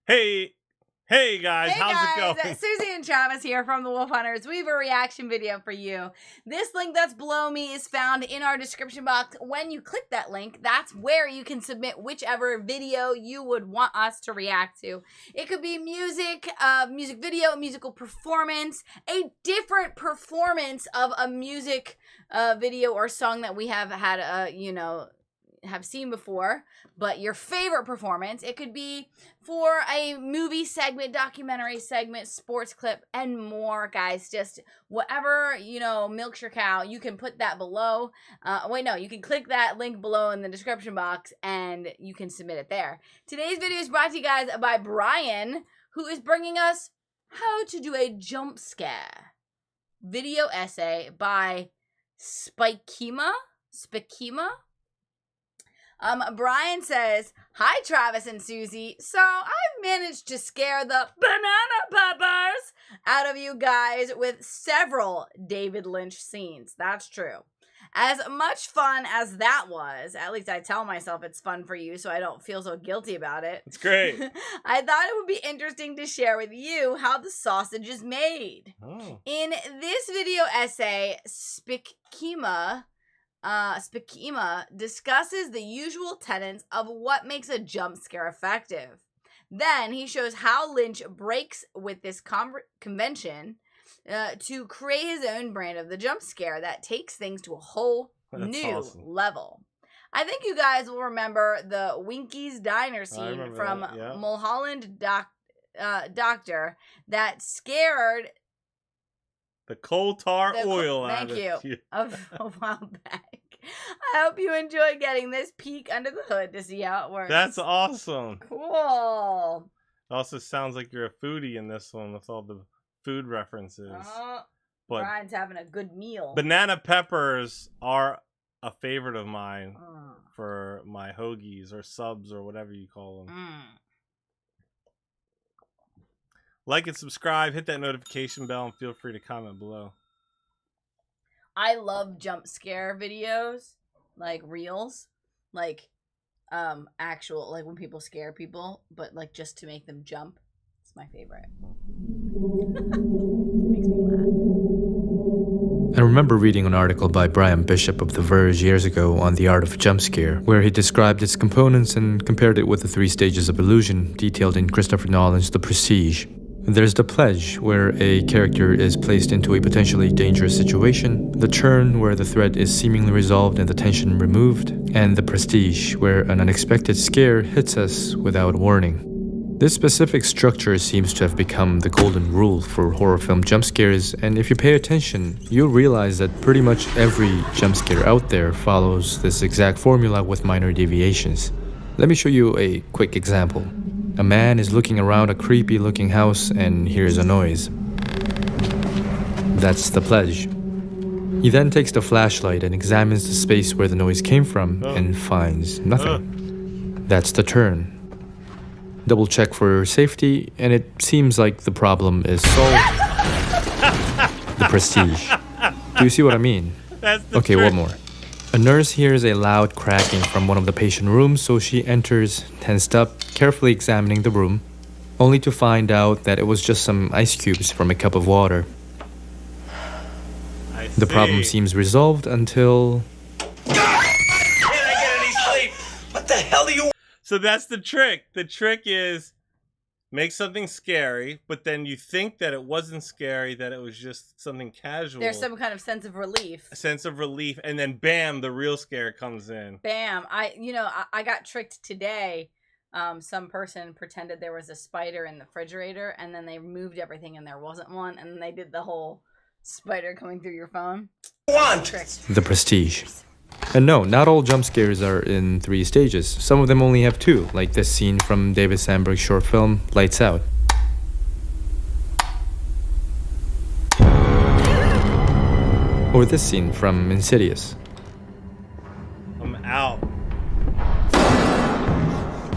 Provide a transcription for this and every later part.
Hey guys, Hey how's guys, it going? Susie and Travis here from the Wolf Hunters. We have a reaction video for you. This link that's below me is found in our description box. When you click that link, that's where you can submit whichever video you would want us to react to. It could be music, music video, musical performance, a different performance of a music video or song that we have had, have seen before, but your favorite performance. It could be for a movie segment, documentary segment, sports clip, and more, guys. Just whatever, milks your cow, you can put that below. You can click that link below in the description box and you can submit it there. Today's video is brought to you guys by Brian, who is bringing us how to do a jump scare video essay by Spikema. Brian says, "Hi, Travis and Susie. So I've managed to scare the banana peppers out of you guys with several David Lynch scenes." That's true. As much fun as that was, at least I tell myself it's fun for you so I don't feel so guilty about it. It's great. I thought it would be interesting to share with you how the sausage is made. Oh. In this video essay, Spikema discusses the usual tenets of what makes a jump scare effective. Then he shows how Lynch breaks with this convention to create his own brand of the jump scare that takes things to a whole new level. I think you guys will remember the Winky's Diner scene from Mulholland Doctor that scared the coal tar oil out of you. A while back. I hope you enjoy getting this peek under the hood to see how it works. That's awesome. Cool. It also sounds like you're a foodie in this one with all the food references. But Brian's having a good meal. Banana peppers are a favorite of mine for my hoagies or subs or whatever you call them. Like and subscribe, hit that notification bell, and feel free to comment below. I love jump scare videos, like reels, like actual, like when people scare people, but like just to make them jump. It's my favorite. Makes me laugh. I remember reading an article by Brian Bishop of The Verge years ago on the art of jump scare, where he described its components and compared it with the 3 stages of illusion detailed in Christopher Nolan's The Prestige. There's the pledge, where a character is placed into a potentially dangerous situation, the turn, where the threat is seemingly resolved and the tension removed, and the prestige, where an unexpected scare hits us without warning. This specific structure seems to have become the golden rule for horror film jump scares, and if you pay attention, you'll realize that pretty much every jump scare out there follows this exact formula with minor deviations. Let me show you a quick example. A man is looking around a creepy-looking house and hears a noise. That's the pledge. He then takes the flashlight and examines the space where the noise came from and finds nothing. That's the turn. Double check for safety, and it seems like the problem is solved. The prestige. Do you see what I mean? Okay, one more. A nurse hears a loud cracking from one of the patient rooms, so she enters, tensed up, carefully examining the room, only to find out that it was just some ice cubes from a cup of water. The problem seems resolved until... Can't I get any sleep? What the hell do you... So that's the trick. The trick is make something scary, but then you think that it wasn't scary, that it was just something casual. There's some kind of sense of relief. A sense of relief, and then bam, the real scare comes in. Bam. I got tricked today. Some person pretended there was a spider in the refrigerator, and then they moved everything and there wasn't one, and then they did the whole spider coming through your phone. The prestige. And no, not all jump scares are in 3 stages. Some of them only have 2, like this scene from David Sandberg's short film, Lights Out. Or this scene from Insidious. I'm out.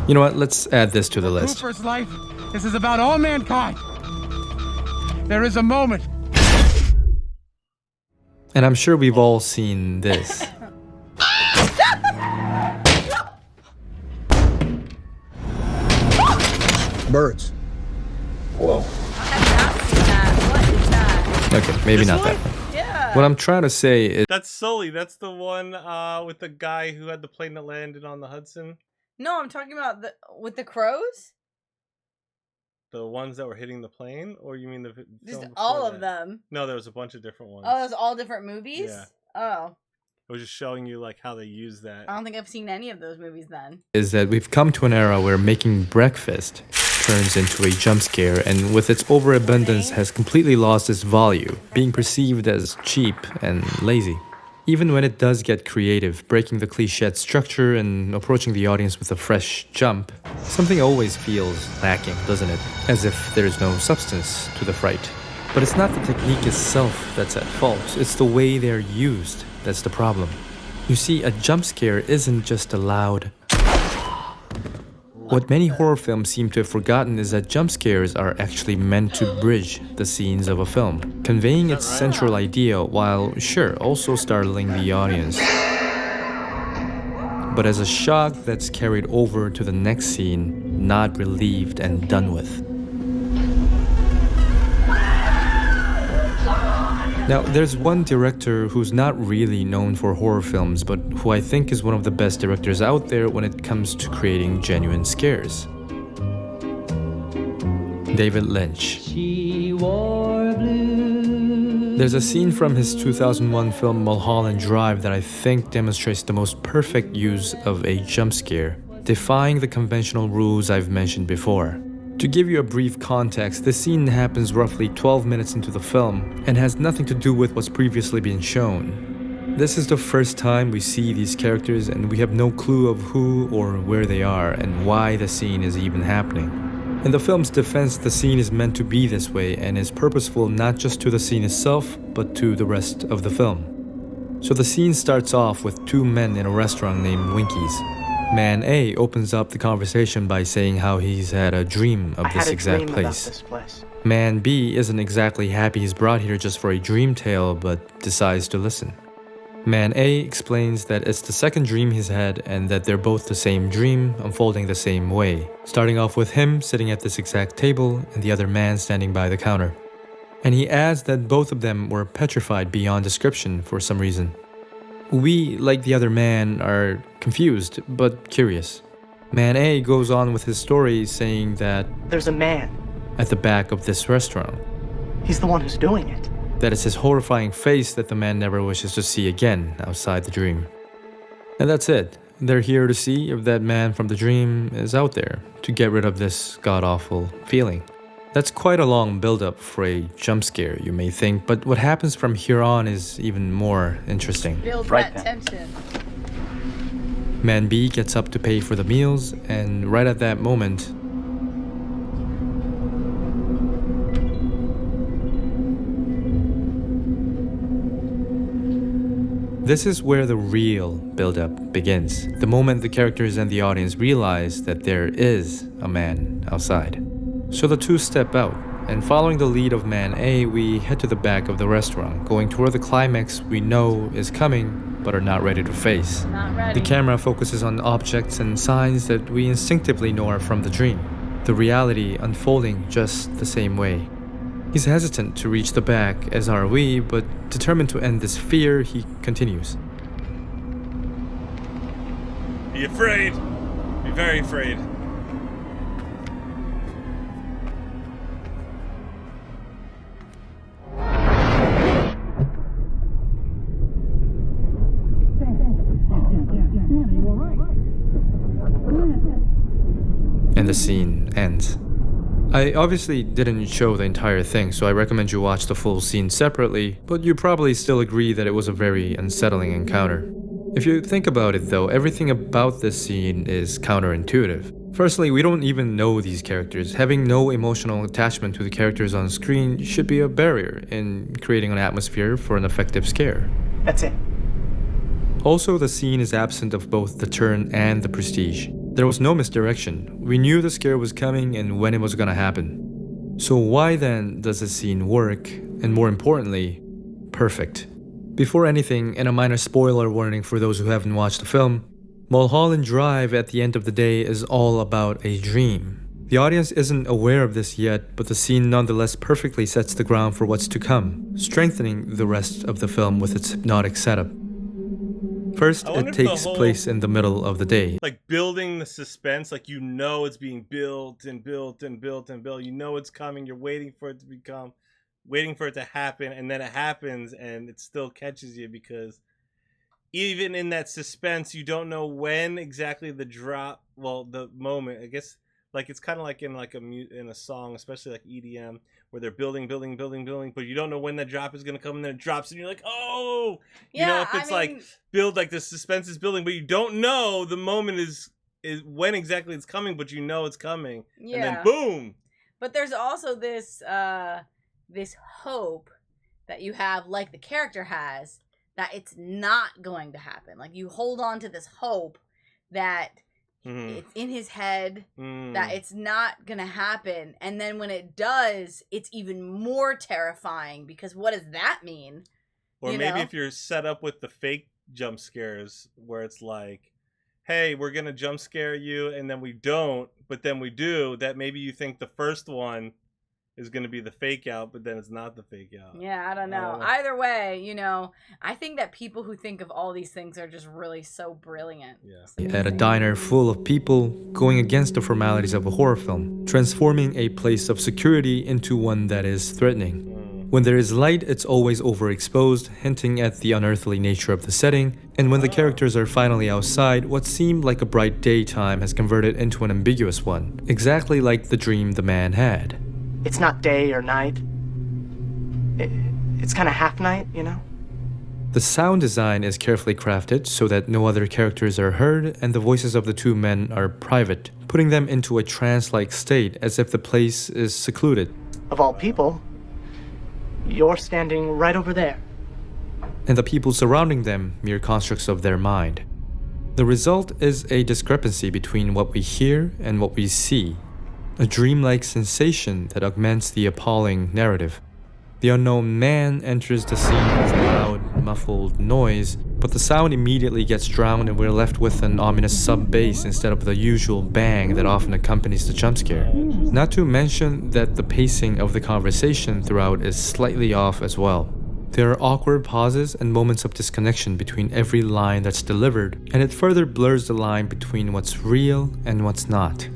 You know what, let's add this to the list. Cooper's life, this is about all mankind. There is a moment. And I'm sure we've all seen this. Birds. Whoa. I have not seen that. What is that? Okay, maybe This not one? that one. Yeah. What I'm trying to say is That's Sully. That's the one with the guy who had the plane that landed on the Hudson. No, I'm talking about with the crows. The ones that were hitting the plane, or you mean the Just film all before of that? them. No, there was a bunch of different ones. Oh, those all different movies. Yeah. Oh, I was just showing you like how they use that. I don't think I've seen any of those movies then. that we've come to an era where making breakfast turns into a jump scare, and with its overabundance has completely lost its value, being perceived as cheap and lazy. Even when it does get creative, breaking the cliched structure and approaching the audience with a fresh jump, something always feels lacking, doesn't it? As if there's no substance to the fright. But it's not the technique itself that's at fault, it's the way they're used that's the problem. You see, a jump scare isn't just a loud. What many horror films seem to have forgotten is that jump scares are actually meant to bridge the scenes of a film, conveying its central idea while, sure, also startling the audience. But as a shock that's carried over to the next scene, not relieved and done with. Now, there's one director who's not really known for horror films, but who I think is one of the best directors out there when it comes to creating genuine scares. David Lynch. There's a scene from his 2001 film Mulholland Drive that I think demonstrates the most perfect use of a jump scare, defying the conventional rules I've mentioned before. To give you a brief context, this scene happens roughly 12 minutes into the film and has nothing to do with what's previously been shown. This is the first time we see these characters and we have no clue of who or where they are and why the scene is even happening. In the film's defense, the scene is meant to be this way and is purposeful not just to the scene itself, but to the rest of the film. So the scene starts off with two men in a restaurant named Winky's. Man A opens up the conversation by saying how he's had a dream of this exact place. Man B isn't exactly happy he's brought here just for a dream tale, but decides to listen. Man A explains that it's the second dream he's had and that they're both the same dream, unfolding the same way, starting off with him sitting at this exact table and the other man standing by the counter. And he adds that both of them were petrified beyond description for some reason. We, like the other man, are confused, but curious. Man A goes on with his story saying that there's a man at the back of this restaurant. He's the one who's doing it. That it's his horrifying face that the man never wishes to see again outside the dream. And that's it. They're here to see if that man from the dream is out there, to get rid of this god-awful feeling. That's quite a long build-up for a jump scare, you may think, but what happens from here on is even more interesting. Build Right that then. tension. Man B gets up to pay for the meals, and right at that moment, this is where the real build-up begins. The moment the characters and the audience realize that there is a man outside. So the two step out, and following the lead of Man A, we head to the back of the restaurant, going toward the climax we know is coming, but are not ready to face. Not ready. The camera focuses on objects and signs that we instinctively know are from the dream, the reality unfolding just the same way. He's hesitant to reach the back, as are we, but determined to end this fear, he continues. Be afraid. Be very afraid. And the scene ends. I obviously didn't show the entire thing, so I recommend you watch the full scene separately, but you probably still agree that it was a very unsettling encounter. If you think about it though, everything about this scene is counterintuitive. Firstly, we don't even know these characters. Having no emotional attachment to the characters on screen should be a barrier in creating an atmosphere for an effective scare. That's it. Also, the scene is absent of both the turn and the prestige. There was no misdirection. We knew the scare was coming and when it was gonna happen. So why then does the scene work, and more importantly, perfect? Before anything, and a minor spoiler warning for those who haven't watched the film, Mulholland Drive at the end of the day is all about a dream. The audience isn't aware of this yet, but the scene nonetheless perfectly sets the ground for what's to come, strengthening the rest of the film with its hypnotic setup. First, it takes place in the middle of the day. Like building the suspense, like you know it's being built and built and built and built. You know it's coming. You're waiting for it to happen, and then it happens, and it still catches you because even in that suspense, you don't know when exactly the drop. Well, the moment, I guess. Like it's kind of like in a song, especially like EDM, where they're building, but you don't know when that drop is gonna come, and then it drops, and you're like, oh, Yeah, you know, if it's like build, like the suspense is building, but you don't know the moment is when exactly it's coming, but you know it's coming, and then boom. But there's also this this hope that you have, like the character has, that it's not going to happen. Like you hold on to this hope that. It's in his head that it's not gonna happen, and then when it does, it's even more terrifying because what does that mean? Or maybe if you're set up with the fake jump scares where it's like, hey, we're gonna jump scare you, and then we don't, but then we do, that maybe you think the first one is going to be the fake out, but then it's not the fake out. Yeah, I don't know. Either way, you know, I think that people who think of all these things are just really so brilliant. Yeah. At a diner full of people going against the formalities of a horror film, transforming a place of security into one that is threatening. When there is light, it's always overexposed, hinting at the unearthly nature of the setting, and when the characters are finally outside, what seemed like a bright daytime has converted into an ambiguous one, exactly like the dream the man had. It's not day or night. It's kind of half night, you know? The sound design is carefully crafted so that no other characters are heard and the voices of the two men are private, putting them into a trance-like state as if the place is secluded. Of all people, you're standing right over there. And the people surrounding them mere constructs of their mind. The result is a discrepancy between what we hear and what we see. A dreamlike sensation that augments the appalling narrative. The unknown man enters the scene with a loud, muffled noise, but the sound immediately gets drowned and we're left with an ominous sub-bass instead of the usual bang that often accompanies the jump scare. Not to mention that the pacing of the conversation throughout is slightly off as well. There are awkward pauses and moments of disconnection between every line that's delivered, and it further blurs the line between what's real and what's not.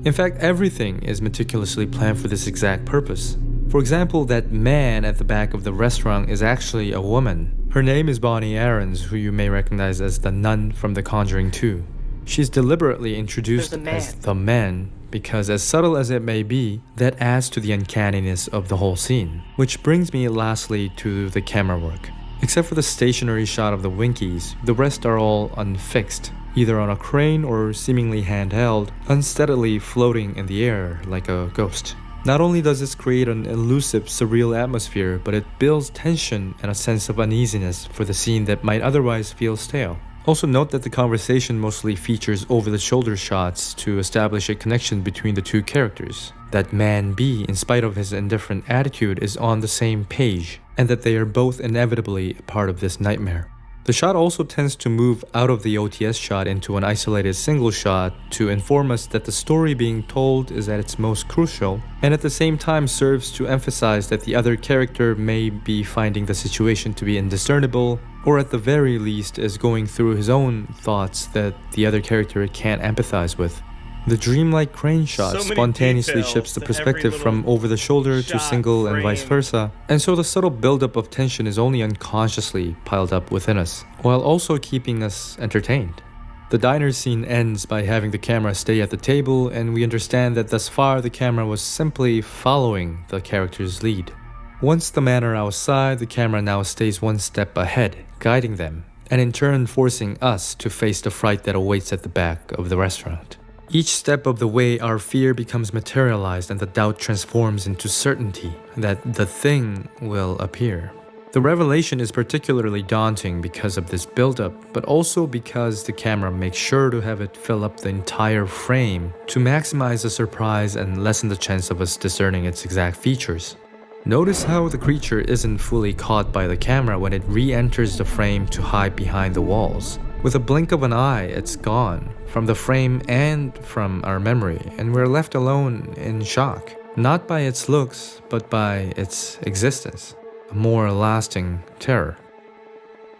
In fact, everything is meticulously planned for this exact purpose. For example, that man at the back of the restaurant is actually a woman. Her name is Bonnie Aarons, who you may recognize as the nun from The Conjuring 2. She's deliberately introduced as the man because, as subtle as it may be, that adds to the uncanniness of the whole scene. Which brings me lastly to the camera work. Except for the stationary shot of the Winkies, the rest are all unfixed, either on a crane or seemingly handheld, unsteadily floating in the air like a ghost. Not only does this create an elusive, surreal atmosphere, but it builds tension and a sense of uneasiness for the scene that might otherwise feel stale. Also note that the conversation mostly features over-the-shoulder shots to establish a connection between the two characters. That man B, in spite of his indifferent attitude, is on the same page, and that they are both inevitably a part of this nightmare. The shot also tends to move out of the OTS shot into an isolated single shot to inform us that the story being told is at its most crucial, and at the same time serves to emphasize that the other character may be finding the situation to be indiscernible, or at the very least is going through his own thoughts that the other character can't empathize with. The dreamlike crane shot spontaneously shifts the perspective from over the shoulder to single and vice versa, and so the subtle buildup of tension is only unconsciously piled up within us, while also keeping us entertained. The diner scene ends by having the camera stay at the table, and we understand that thus far the camera was simply following the character's lead. Once the men are outside, the camera now stays one step ahead, guiding them, and in turn forcing us to face the fright that awaits at the back of the restaurant. Each step of the way, our fear becomes materialized and the doubt transforms into certainty that the thing will appear. The revelation is particularly daunting because of this buildup, but also because the camera makes sure to have it fill up the entire frame to maximize the surprise and lessen the chance of us discerning its exact features. Notice how the creature isn't fully caught by the camera when it re-enters the frame to hide behind the walls. With a blink of an eye, it's gone from the frame and from our memory, and we're left alone in shock, not by its looks, but by its existence, a more lasting terror.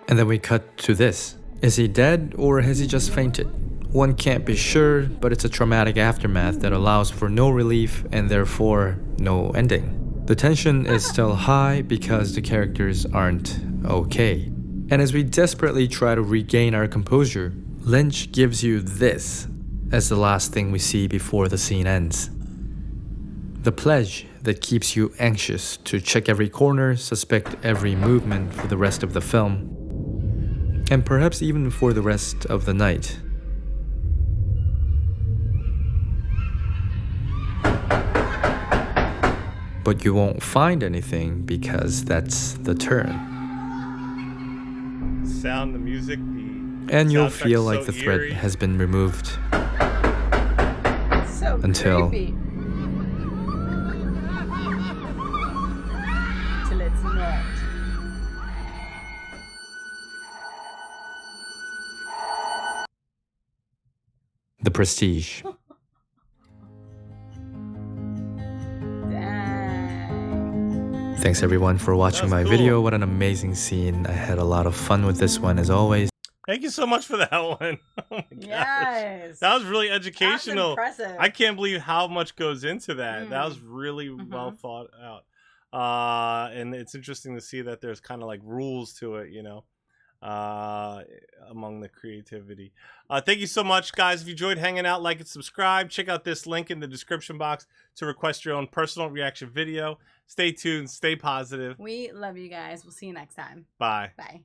And then we cut to this. Is he dead or has he just fainted? One can't be sure, but it's a traumatic aftermath that allows for no relief and therefore no ending. The tension is still high because the characters aren't okay. And as we desperately try to regain our composure, Lynch gives you this as the last thing we see before the scene ends. The pledge that keeps you anxious to check every corner, suspect every movement for the rest of the film, and perhaps even for the rest of the night. But you won't find anything because that's the turn. Sound, the music, And you'll soundtrack's feel like so the thread eerie. has been removed So until creepy. Till it's not. The Prestige. Dang. Thanks everyone for watching That my was video. cool. What an amazing scene. I had a lot of fun with this one as always. Thank you so much for that one. Oh my gosh. Yes. That was really That's educational. impressive. I can't believe how much goes into that. That Mm. was really well Mhm. thought out. And it's interesting to see that there's kind of like rules to it, you know, among the creativity. Thank you so much, guys. If you enjoyed hanging out, like and subscribe. Check out this link in the description box to request your own personal reaction video. Stay tuned. Stay positive. We love you guys. We'll see you next time. Bye. Bye.